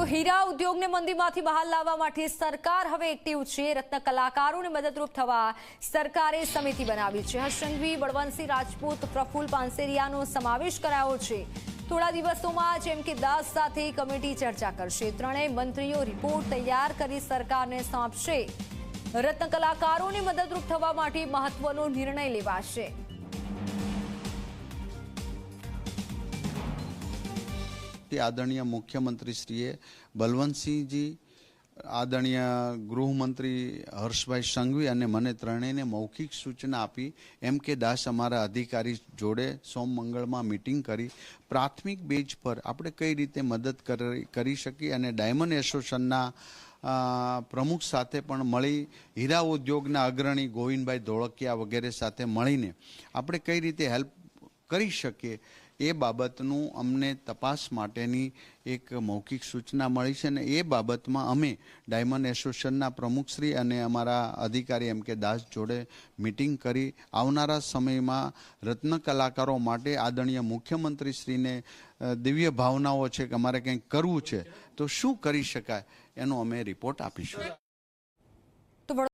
હીરા ઉદ્યોગને મંદીમાંથી બહાર લાવવા માટે સરકાર હવે એક્ટિવ છે। રત્ન કલાકારોને મદદરૂપ થવા સરકારે સમિતિ બનાવી છે। હર્ષસંઘવી, બળવંતસિંહ રાજપૂત, પ્રફુલ્લ પાનસેરિયાનો સમાવેશ કરાયો છે। થોડા દિવસોમાં જ એમ કે દાસ સાથે કમિટી ચર્ચા કરશે। ત્રણેય મંત્રીઓ રિપોર્ટ તૈયાર કરી સરકારને સોંપશે। રત્ન કલાકારોને મદદરૂપ થવા માટે મહત્વનો નિર્ણય લેવાશે। आदरणीय मुख्यमंत्री श्रीए बलवंतसिंह जी, आदरणीय गृहमंत्री हर्षभाई संघवी अने मने त्रणेयने मौखिक सूचना आपी एम के दास अमारा अधिकारी जोड़े सोम मंगल में मीटिंग करी प्राथमिक बेज पर आपणे कई रीते मदद करी शकी अने डायमंड एसोसिएशनना प्रमुख साथे पण मळी हीरा उद्योगना अग्रणी गोविंदभाई धोळकिया वगैरे साथे मळीने आपणे कई रीते हेल्प करी शकीए ए बाबतनु अमने तपास माटेनी एक मौखिक सूचना मळी छे ने ए बाबतमां अमे डायमंड एसोसिएशनना प्रमुखश्री अने अमारा अधिकारी एम के दास जोड़े मीटिंग करी आवनारा समयमां रत्न कलाकारो माटे आदरणीय मुख्यमंत्रीश्रीने दिव्य भावनाओ छे के अमारे कंईक करवुं छे तो शुं करी शकाय एनो अमे रिपोर्ट आपीशुं।